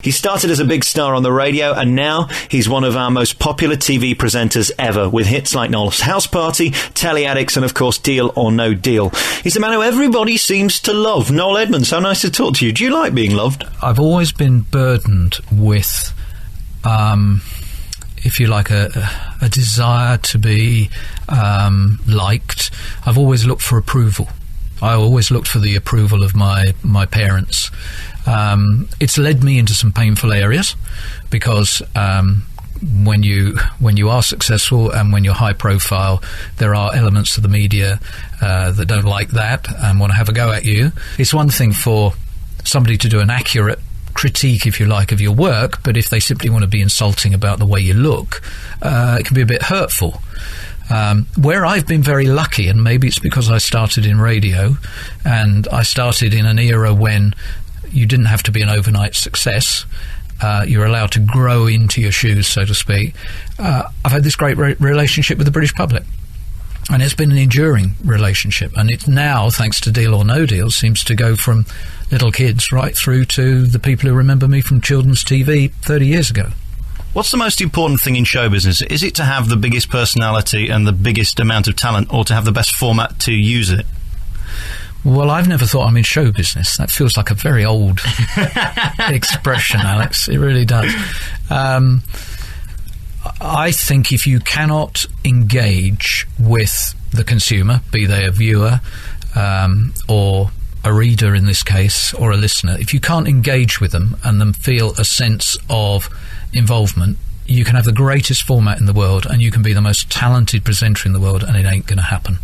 He started as a big star on the radio, and now he's one of our most popular TV presenters ever, with hits like Noel's House Party, Telly Addicts, and of course Deal or No Deal. He's a man who everybody seems to love. Noel Edmonds, how nice to talk to you. Do you like being loved? I've always been burdened with, if you like, a desire to be liked. I've always looked for approval. I always looked for the approval of my parents. It's led me into some painful areas because when you are successful and when you're high profile, there are elements of the media that don't like that and want to have a go at you. It's one thing for somebody to do an accurate critique, if you like, of your work, but if they simply want to be insulting about the way you look, it can be a bit hurtful. Where I've been very lucky, and maybe it's because I started in radio and I started in an era when you didn't have to be an overnight success. You're allowed to grow into your shoes, so to speak. I've had this great relationship with the British public, and it's been an enduring relationship. And it's now, thanks to Deal or No Deal, seems to go from little kids right through to the people who remember me from children's TV 30 years ago. What's the most important thing in show business? Is it to have the biggest personality and the biggest amount of talent, or to have the best format to use it? Well, I've never thought I'm in show business. That feels like a very old expression, Alex. It really does. I think if you cannot engage with the consumer, be they a viewer or a reader in this case, or a listener, if you can't engage with them and them feel a sense of involvement, you can have the greatest format in the world and you can be the most talented presenter in the world, and it ain't going to happen.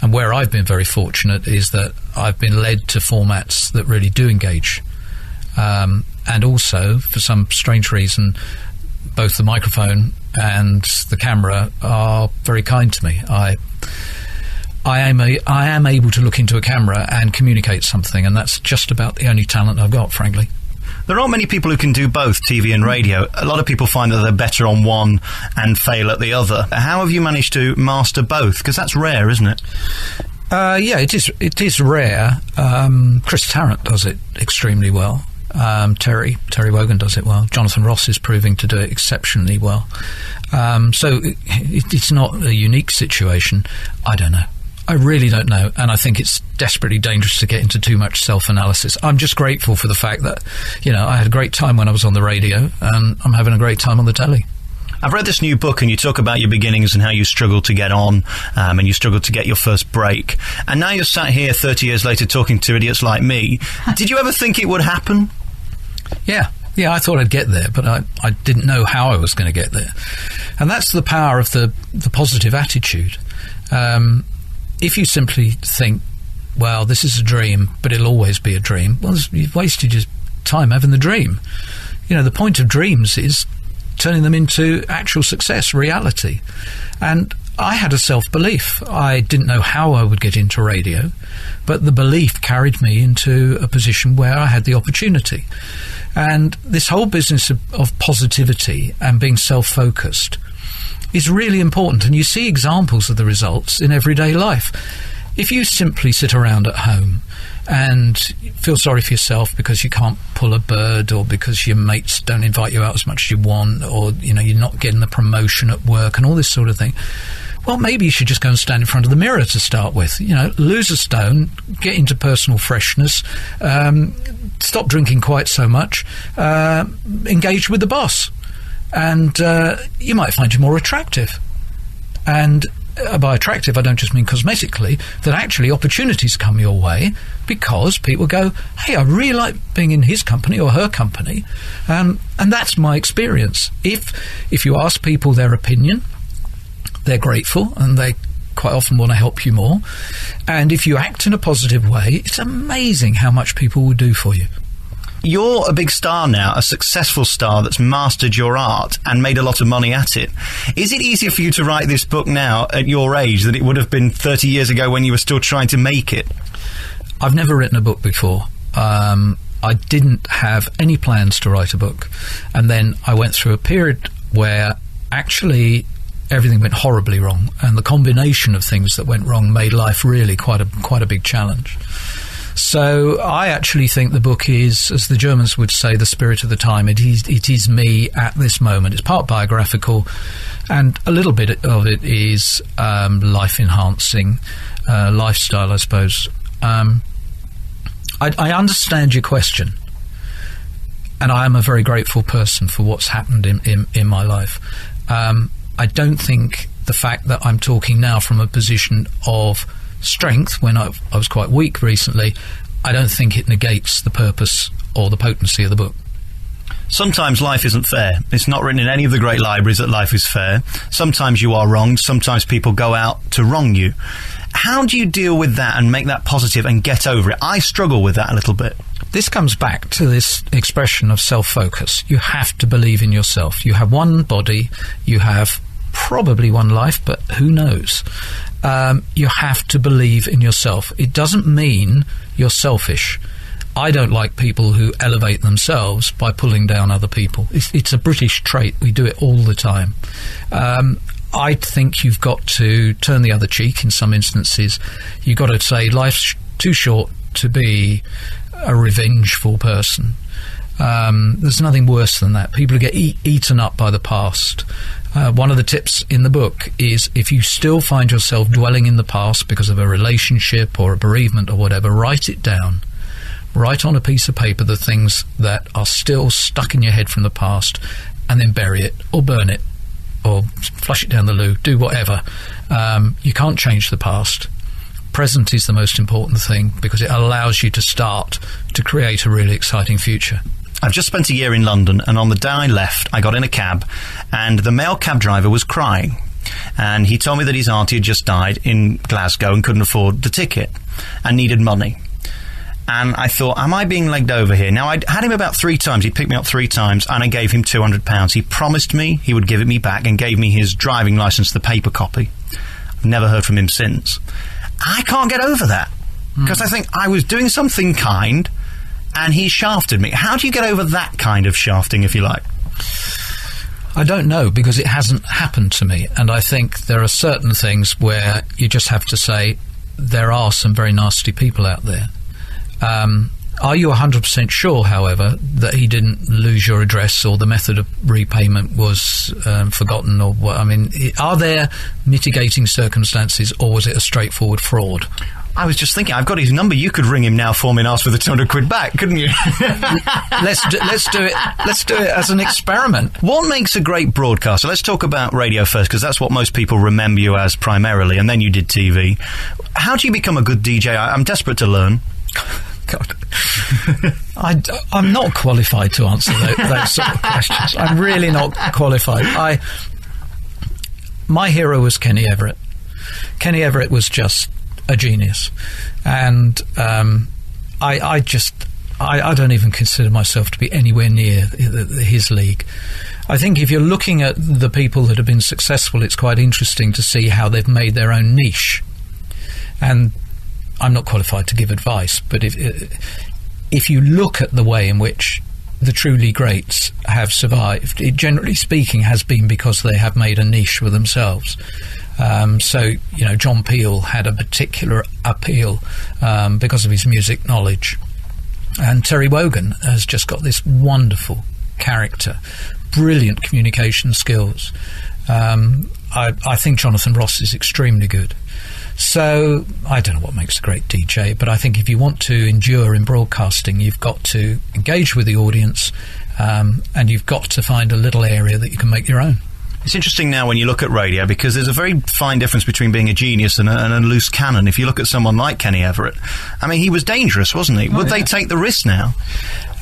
And where I've been very fortunate is that I've been led to formats that really do engage. And also, for some strange reason, both the microphone and the camera are very kind to me. I am able to look into a camera and communicate something, and that's just about the only talent I've got, frankly. There aren't many people who can do both TV and radio. A lot of people find that they're better on one and fail at the other. How have you managed to master both? Because that's rare, isn't it? Yeah, it is rare. Chris Tarrant does it extremely well. Terry Wogan does it well. Jonathan Ross is proving to do it exceptionally well. So it's not a unique situation. I don't know. I really don't know, and I think it's desperately dangerous to get into too much self-analysis. I'm just grateful for the fact that, I had a great time when I was on the radio, and I'm having a great time on the telly. I've read this new book, and you talk about your beginnings and how you struggled to get on, and you struggled to get your first break. And now you're sat here 30 years later talking to idiots like me. Did you ever think it would happen? Yeah, I thought I'd get there, but I didn't know how I was going to get there. And that's the power of the positive attitude. If you simply think, well, this is a dream, but it'll always be a dream, well, you've wasted your time having the dream. The point of dreams is turning them into actual success, reality. And I had a self-belief. I didn't know how I would get into radio, but the belief carried me into a position where I had the opportunity. And this whole business of positivity and being self-focused is really important, and you see examples of the results in everyday life. If you simply sit around at home and feel sorry for yourself because you can't pull a bird, or because your mates don't invite you out as much as you want, or you're not getting the promotion at work and all this sort of thing, well, maybe you should just go and stand in front of the mirror to start with. Lose a stone, get into personal freshness, stop drinking quite so much, engage with the boss. And you might find you more attractive. And by attractive, I don't just mean cosmetically, that actually opportunities come your way because people go, hey, I really like being in his company or her company. And that's my experience. If you ask people their opinion, they're grateful and they quite often want to help you more. And if you act in a positive way, it's amazing how much people will do for you. You're a big star now, a successful star that's mastered your art and made a lot of money at it. Is it easier for you to write this book now at your age than it would have been 30 years ago when you were still trying to make it? I've never written a book before. I didn't have any plans to write a book. And then I went through a period where actually everything went horribly wrong. And the combination of things that went wrong made life really quite a big challenge. So I actually think the book is, as the Germans would say, the spirit of the time. It is me at this moment. It's part biographical, and a little bit of it is life-enhancing, lifestyle, I suppose. I understand your question, and I am a very grateful person for what's happened in my life. I don't think the fact that I'm talking now from a position of strength when I was quite weak recently, I don't think it negates the purpose or the potency of the book. Sometimes life isn't fair. It's not written in any of the great libraries that life is fair. Sometimes you are wronged. Sometimes people go out to wrong you. How do you deal with that and make that positive and get over it? I struggle with that a little bit. This comes back to this expression of self-focus. You have to believe in yourself. You have one body, you have probably one life, but who knows? You have to believe in yourself. It doesn't mean you're selfish. I don't like people who elevate themselves by pulling down other people. It's a British trait. We do it all the time. I think you've got to turn the other cheek in some instances. You've got to say life's too short to be a revengeful person. There's nothing worse than that. People get eaten up by the past. One of the tips in the book is if you still find yourself dwelling in the past because of a relationship or a bereavement or whatever, write it down. Write on a piece of paper the things that are still stuck in your head from the past, and then bury it or burn it or flush it down the loo, do whatever. You can't change the past. Present is the most important thing because it allows you to start to create a really exciting future. I've just spent a year in London, and on the day I left, I got in a cab, and the male cab driver was crying. And he told me that his auntie had just died in Glasgow and couldn't afford the ticket and needed money. And I thought, am I being legged over here? Now, I'd had him about 3 times. He picked me up 3 times, and I gave him £200. He promised me he would give it me back and gave me his driving licence, the paper copy. I've never heard from him since. I can't get over that, because I think I was doing something kind, and he shafted me. How do you get over that kind of shafting, if you like? I don't know, because it hasn't happened to me. And I think there are certain things where you just have to say, there are some very nasty people out there. Are you 100% sure, however, that he didn't lose your address or the method of repayment was forgotten? Or what? I mean, are there mitigating circumstances, or was it a straightforward fraud? I was just thinking, I've got his number. You could ring him now for me and ask for the £200 back, couldn't you? Let's do it. Let's do it as an experiment. What makes a great broadcaster? Let's talk about radio first, because that's what most people remember you as primarily, and then you did TV. How do you become a good DJ? I'm desperate to learn. God. I'm not qualified to answer those sort of questions. I'm really not qualified. My hero was Kenny Everett. Kenny Everett was just a genius, and I don't even consider myself to be anywhere near his league. I think if you're looking at the people that have been successful, it's quite interesting to see how they've made their own niche. And I'm not qualified to give advice, but if you look at the way in which the truly greats have survived, it, generally speaking, has been because they have made a niche for themselves. So, John Peel had a particular appeal because of his music knowledge. And Terry Wogan has just got this wonderful character, brilliant communication skills. I think Jonathan Ross is extremely good. So, I don't know what makes a great DJ, but I think if you want to endure in broadcasting, you've got to engage with the audience, and you've got to find a little area that you can make your own. It's interesting now when you look at radio, because there's a very fine difference between being a genius and a loose cannon. If you look at someone like Kenny Everett, I mean, he was dangerous, wasn't he? Would they take the risk now?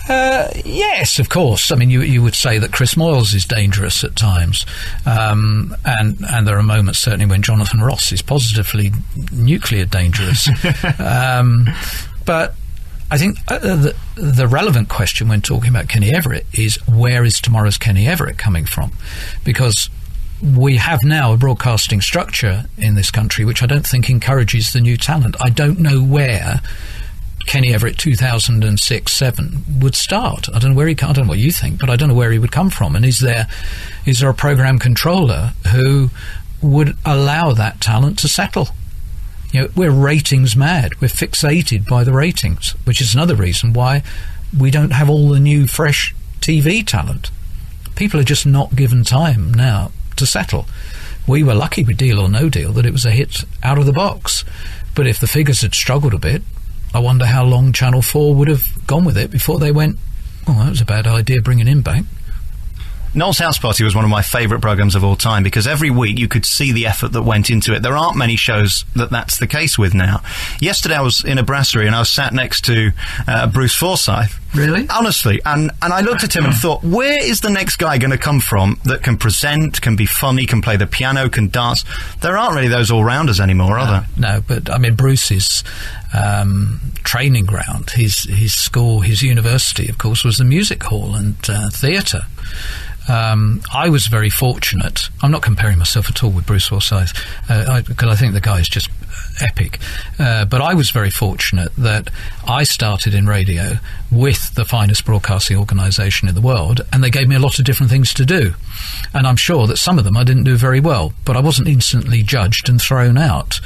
Yes, of course. I mean, you would say that Chris Moyles is dangerous at times, and there are moments certainly when Jonathan Ross is positively nuclear dangerous. But I think the relevant question when talking about Kenny Everett is, where is tomorrow's Kenny Everett coming from? Because we have now a broadcasting structure in this country which I don't think encourages the new talent. I don't know where Kenny Everett 2006-7 would start. I don't know where I don't know what you think, but I don't know where he would come from. And is there a program controller who would allow that talent to settle? We're ratings mad. We're fixated by the ratings, which is another reason why we don't have all the new, fresh TV talent. People are just not given time now to settle. We were lucky with Deal or No Deal that it was a hit out of the box. But if the figures had struggled a bit, I wonder how long Channel 4 would have gone with it before they went, oh, that was a bad idea bringing him back. Noel's House Party was one of my favourite programmes of all time because every week you could see the effort that went into it. There aren't many shows that's the case with now. Yesterday I was in a brasserie and I was sat next to Bruce Forsyth. Really? Honestly. And I looked at him and thought, where is the next guy going to come from that can present, can be funny, can play the piano, can dance? There aren't really those all-rounders anymore, are there? No, but I mean, Bruce's training ground, his school, his university, of course, was the music hall and theatre. I was very fortunate. I'm not comparing myself at all with Bruce Forsyth because I think the guy is just epic. But I was very fortunate that I started in radio with the finest broadcasting organisation in the world, and they gave me a lot of different things to do. And I'm sure that some of them I didn't do very well, but I wasn't instantly judged and thrown out.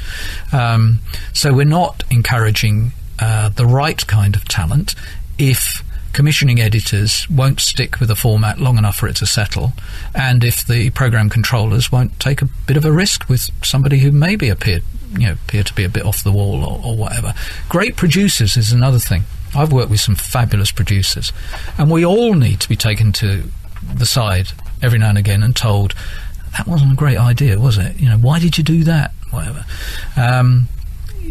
So we're not encouraging the right kind of talent if commissioning editors won't stick with a format long enough for it to settle, and if the programme controllers won't take a bit of a risk with somebody who maybe appear to be a bit off the wall or whatever. Great producers is another thing. I've worked with some fabulous producers, and we all need to be taken to the side every now and again and told, that wasn't a great idea, was it? Why did you do that? Whatever.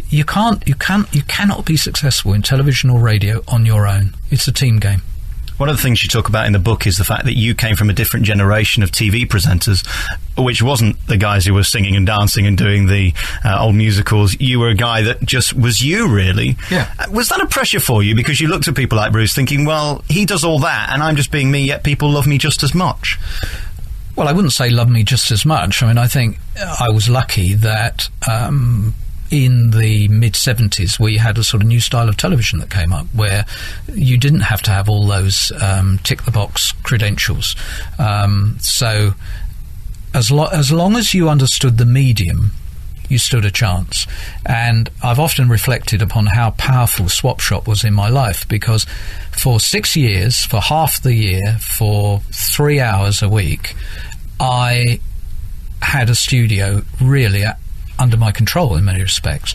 You cannot be successful in television or radio on your own. It's a team game. One of the things you talk about in the book is the fact that you came from a different generation of TV presenters, which wasn't the guys who were singing and dancing and doing the old musicals. You were a guy that just was you, really. Yeah. Was that a pressure for you? Because you looked at people like Bruce thinking, well, he does all that and I'm just being me, yet people love me just as much. Well, I wouldn't say love me just as much. I mean, I think I was lucky that in the mid-70s we had a sort of new style of television that came up where you didn't have to have all those tick-the-box credentials. So as long as you understood the medium, you stood a chance. And I've often reflected upon how powerful Swap Shop was in my life, because for 6 years, for half the year, for 3 hours a week, I had a studio really under my control in many respects.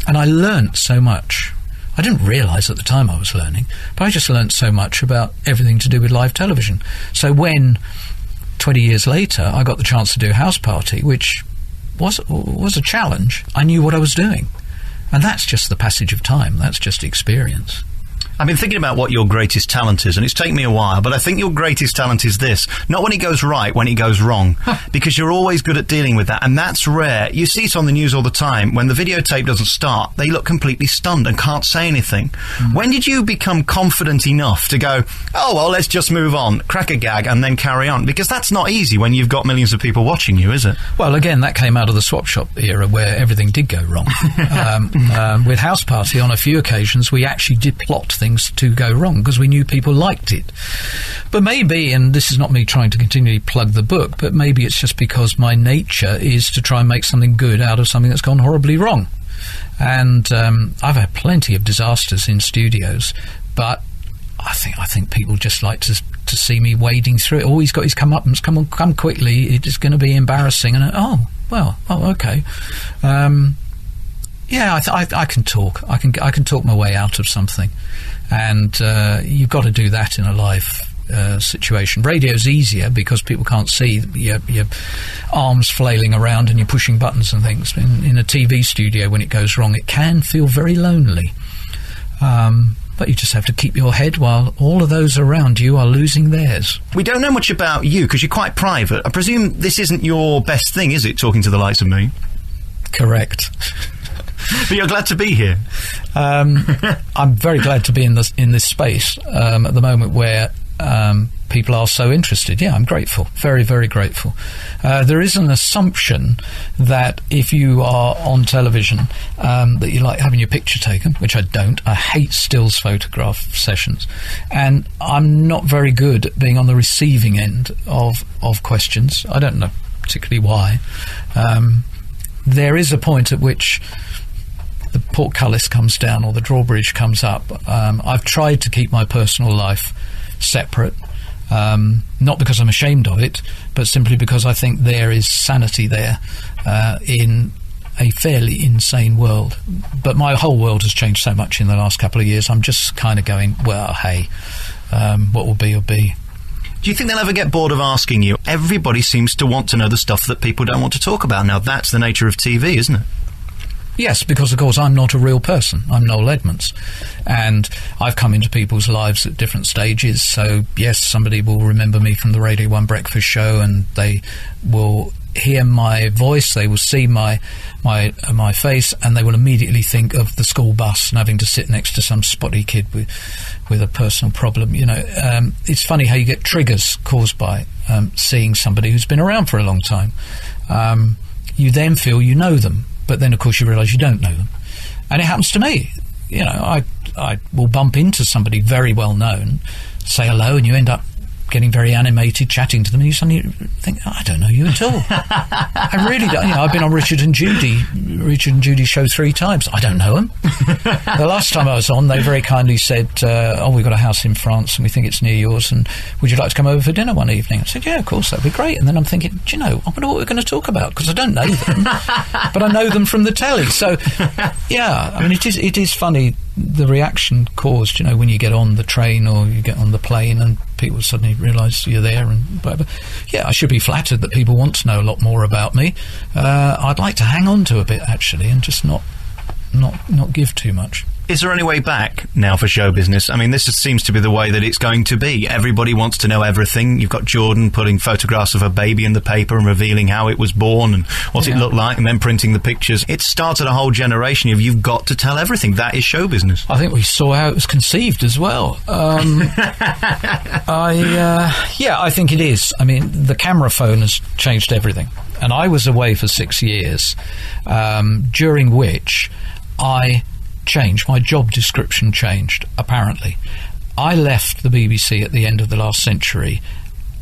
And I learnt so much. I didn't realise at the time I was learning, but I just learnt so much about everything to do with live television. So when 20 years later I got the chance to do House Party, which was a challenge, I knew what I was doing. And that's just the passage of time. That's just experience. I've been thinking about what your greatest talent is, and it's taken me a while, but I think your greatest talent is this. Not when it goes right, when it goes wrong. Because you're always good at dealing with that, and that's rare. You see it on the news all the time. When the videotape doesn't start, they look completely stunned and can't say anything. When did you become confident enough to go, oh, well, let's just move on, crack a gag, and then carry on? Because that's not easy when you've got millions of people watching you, is it? Well, again, that came out of the Swap Shop era where everything did go wrong. With House Party, on a few occasions, we actually did plot things to go wrong because we knew people liked it. But maybe, and this is not me trying to continually plug the book, but maybe it's just because my nature is to try and make something good out of something that's gone horribly wrong. And I've had plenty of disasters in studios, but I think people just like to see me wading through it. Oh, he's got his comeuppance. Come quickly. It's going to be embarrassing. And okay. Yeah, I can talk. I can talk my way out of something, and you've got to do that in a live situation. Radio's easier because people can't see your arms flailing around and you're pushing buttons and things. In a TV studio, when it goes wrong, it can feel very lonely. But you just have to keep your head while all of those around you are losing theirs. We don't know much about you because you're quite private. I presume this isn't your best thing, is it, talking to the likes of me? Correct. But you're glad to be here. I'm very glad to be in this space at the moment where people are so interested. Yeah, I'm grateful. Very, very grateful. There is an assumption that if you are on television that you like having your picture taken, which I don't. I hate stills photograph sessions. And I'm not very good at being on the receiving end of questions. I don't know particularly why. There is a point at which the portcullis comes down or the drawbridge comes up. I've tried to keep my personal life separate, not because I'm ashamed of it, but simply because I think there is sanity there in a fairly insane world. But my whole world has changed so much in the last couple of years. I'm just kind of going, well, hey, what will be will be. Do you think they'll ever get bored of asking you? Everybody seems to want to know the stuff that people don't want to talk about. Now, that's the nature of TV, isn't it? Yes, because, of course, I'm not a real person. I'm Noel Edmonds. And I've come into people's lives at different stages. So, yes, somebody will remember me from the Radio 1 breakfast show, and they will hear my voice, they will see my face, and they will immediately think of the school bus and having to sit next to some spotty kid with a personal problem. You know, it's funny how you get triggers caused by seeing somebody who's been around for a long time. You then feel you know them, but then of course you realise you don't know them. And it happens to me. You know, I will bump into somebody very well known, say hello, and you end up getting very animated, chatting to them, and you suddenly think, oh, I don't know you at all. I really don't. You know, I've been on Richard and Judy's show 3 times. I don't know them. The last time I was on, they very kindly said, oh, we've got a house in France and we think it's near yours, and would you like to come over for dinner one evening? I said, yeah, of course, that'd be great. And then I'm thinking, do you know, I wonder what we're going to talk about, because I don't know them, but I know them from the telly. So, yeah, I mean, it is funny, the reaction caused, you know, when you get on the train or you get on the plane and people suddenly realise you're there and whatever. Yeah, I should be flattered that people want to know a lot more about me. I'd like to hang on to a bit, actually, and just not give too much. Is there any way back now for show business? I mean, this just seems to be the way that it's going to be. Everybody wants to know everything. You've got Jordan putting photographs of her baby in the paper and revealing how it was born and what it looked like, and then printing the pictures. It started a whole generation of you've got to tell everything. That is show business. I think we saw how it was conceived as well. I think it is. I mean, the camera phone has changed everything. And I was away for 6 years, during which I changed. My job description changed, apparently. I left the BBC at the end of the last century,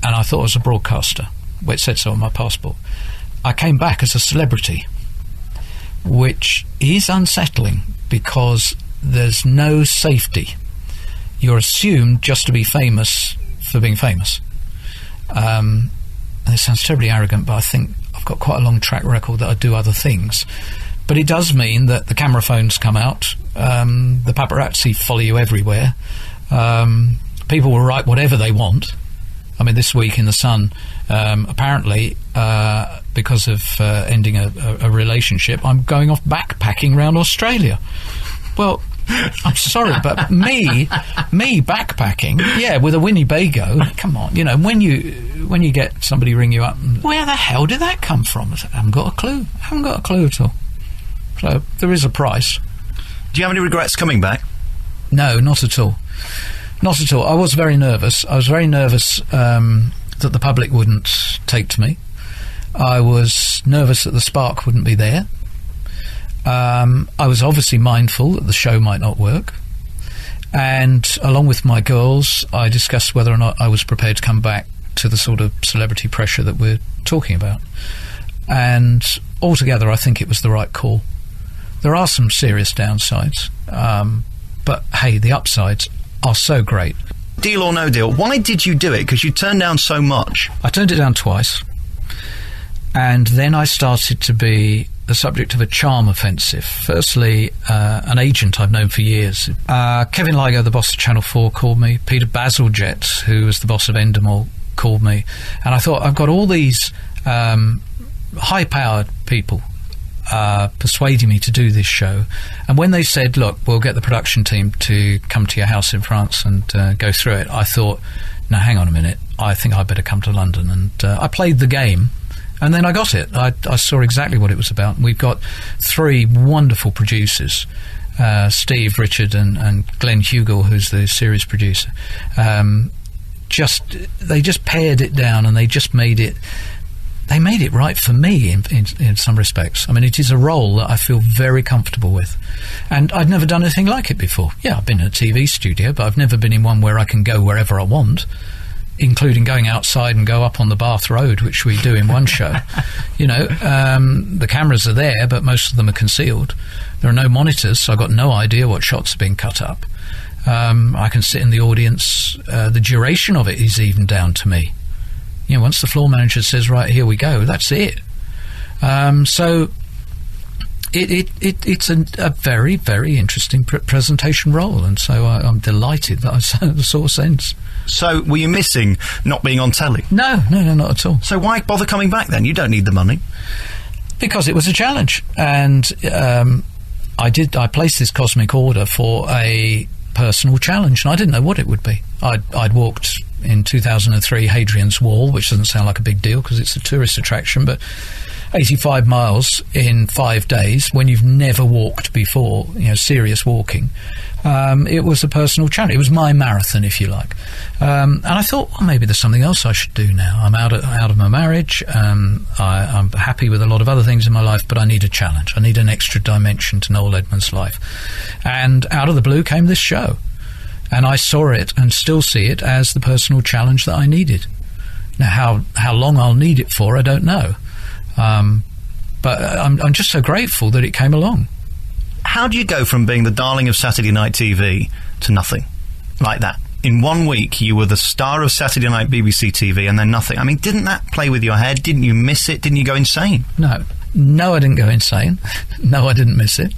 and I thought I was a broadcaster. Well, it said so on my passport. I came back as a celebrity, which is unsettling because there's no safety. You're assumed just to be famous for being famous. And it sounds terribly arrogant, but I think I've got quite a long track record that I do other things. But it does mean that the camera phones come out, the paparazzi follow you everywhere, people will write whatever they want. I mean, this week in The Sun, apparently, because of ending a relationship, I'm going off backpacking around Australia. Well, I'm sorry, but me backpacking, yeah, with a Winnebago, come on, you know, when you get somebody ring you up, and, where the hell did that come from? I said, I haven't got a clue at all. So there is a price. Do you have any regrets coming back? No, not at all. Not at all. I was very nervous. I was very nervous that the public wouldn't take to me. I was nervous that the spark wouldn't be there. I was obviously mindful that the show might not work. And along with my girls, I discussed whether or not I was prepared to come back to the sort of celebrity pressure that we're talking about. And altogether, I think it was the right call. There are some serious downsides, but hey, the upsides are so great. Deal or no deal, why did you do it? Because you turned down so much. I turned it down twice, and then I started to be the subject of a charm offensive. Firstly, an agent I've known for years. Kevin Ligo, the boss of Channel 4, called me. Peter Bazalgette, who was the boss of Endemol, called me. And I thought, I've got all these high-powered people persuading me to do this show, and when they said, look, we'll get the production team to come to your house in France and go through it, I thought, now hang on a minute, I think I better come to London. And I played the game, and then I got it. I saw exactly what it was about. We've got 3 wonderful producers, Steve, Richard and Glenn Hugel, who's the series producer. They just pared it down, and they just made it right for me in some respects. I mean, it is a role that I feel very comfortable with. And I'd never done anything like it before. Yeah, I've been in a TV studio, but I've never been in one where I can go wherever I want. including going outside and go up on the Bath Road, which we do in one show. The cameras are there, but most of them are concealed. There are no monitors, so I've got no idea what shots are being cut up. I can sit in the audience. The duration of it is even down to me. Once the floor manager says, right, here we go, that's it. So it's a very, very interesting presentation role, and so I'm delighted that I saw Sense. So were you missing not being on telly? No, not at all. So why bother coming back then? You don't need the money. Because it was a challenge, and I placed this cosmic order for a personal challenge, and I didn't know what it would be. I'd walked in 2003 Hadrian's Wall, which doesn't sound like a big deal because it's a tourist attraction, but 85 miles in 5 days when you've never walked before, serious walking. It was a personal challenge. It was my marathon, if you like. And I thought, well, maybe there's something else I should do now. I'm out of my marriage. I'm happy with a lot of other things in my life, but I need a challenge. I need an extra dimension to Noel Edmonds' life. And out of the blue came this show. And I saw it and still see it as the personal challenge that I needed. Now, how long I'll need it for, I don't know. But I'm just so grateful that it came along. How do you go from being the darling of Saturday night TV to nothing like that? In 1 week, you were the star of Saturday night BBC TV, and then nothing. I mean, didn't that play with your head? Didn't you miss it? Didn't you go insane? No, I didn't go insane. No, I didn't miss it.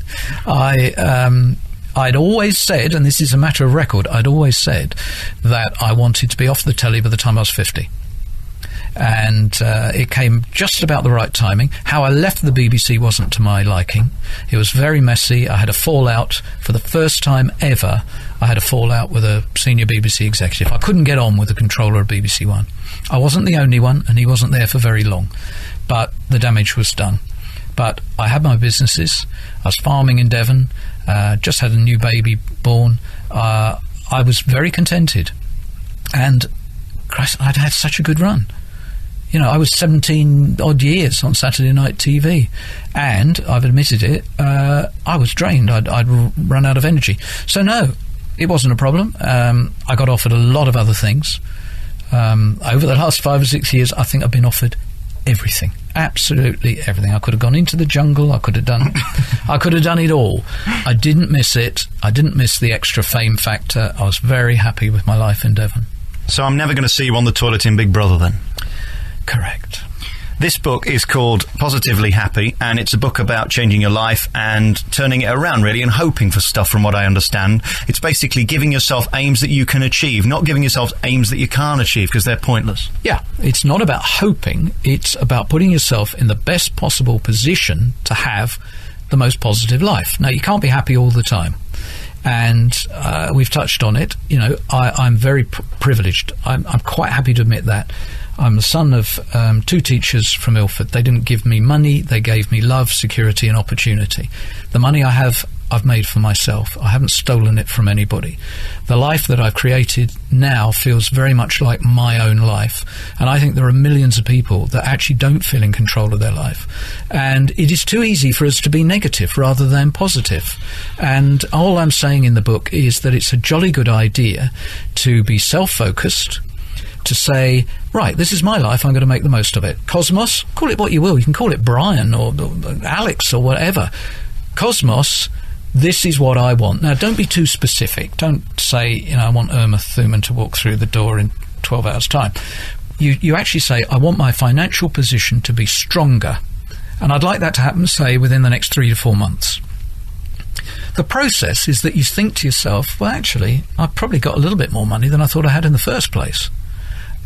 I'd always said, and this is a matter of record, I'd always said that I wanted to be off the telly by the time I was 50. And it came just about the right timing. How I left the BBC wasn't to my liking. It was very messy. I had a fallout. For the first time ever, I had a fallout with a senior BBC executive. I couldn't get on with the controller of BBC One. I wasn't the only one, and he wasn't there for very long. But the damage was done. But I had my businesses. I was farming in Devon, just had a new baby born. I was very contented. And, Christ, I'd had such a good run. I was 17 odd years on Saturday night TV, and I've admitted it, I was drained. I'd run out of energy. So no, it wasn't a problem. I got offered a lot of other things. Over the last 5 or 6 years, I think I've been offered everything. Absolutely everything. I could have gone into the jungle. I could have done it all. I didn't miss it. I didn't miss the extra fame factor. I was very happy with my life in Devon. So I'm never going to see you on the toilet in Big Brother then? Correct. This book is called Positively Happy, and it's a book about changing your life and turning it around, really, and hoping for stuff, from what I understand. It's basically giving yourself aims that you can achieve, not giving yourself aims that you can't achieve, because they're pointless. Yeah, it's not about hoping. It's about putting yourself in the best possible position to have the most positive life. Now, you can't be happy all the time. And we've touched on it. I'm very privileged. I'm quite happy to admit that. I'm the son of 2 teachers from Ilford. They didn't give me money. They gave me love, security and opportunity. The money I have, I've made for myself. I haven't stolen it from anybody. The life that I've created now feels very much like my own life. And I think there are millions of people that actually don't feel in control of their life. And it is too easy for us to be negative rather than positive. And all I'm saying in the book is that it's a jolly good idea to be self-focused, to say, right, this is my life, I'm going to make the most of it. Cosmos, call it what you will. You can call it Brian or Alex or whatever. Cosmos, this is what I want. Now, don't be too specific. Don't say, I want Irma Thuman to walk through the door in 12 hours' time. You actually say, I want my financial position to be stronger. And I'd like that to happen, say, within the next 3 to 4 months. The process is that you think to yourself, well, actually, I've probably got a little bit more money than I thought I had in the first place.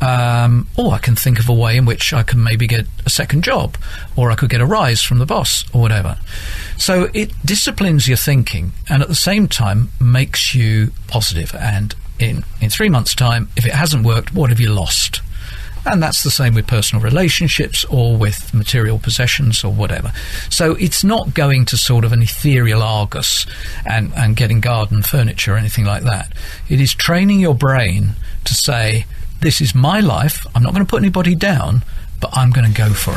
Or I can think of a way in which I can maybe get a second job, or I could get a rise from the boss, or whatever. So it disciplines your thinking, and at the same time makes you positive. And in 3 months' time, if it hasn't worked, what have you lost? And that's the same with personal relationships or with material possessions or whatever. So it's not going to sort of an ethereal Argus and getting garden furniture or anything like that. It is training your brain to say, this is my life, I'm not going to put anybody down, but I'm going to go for it.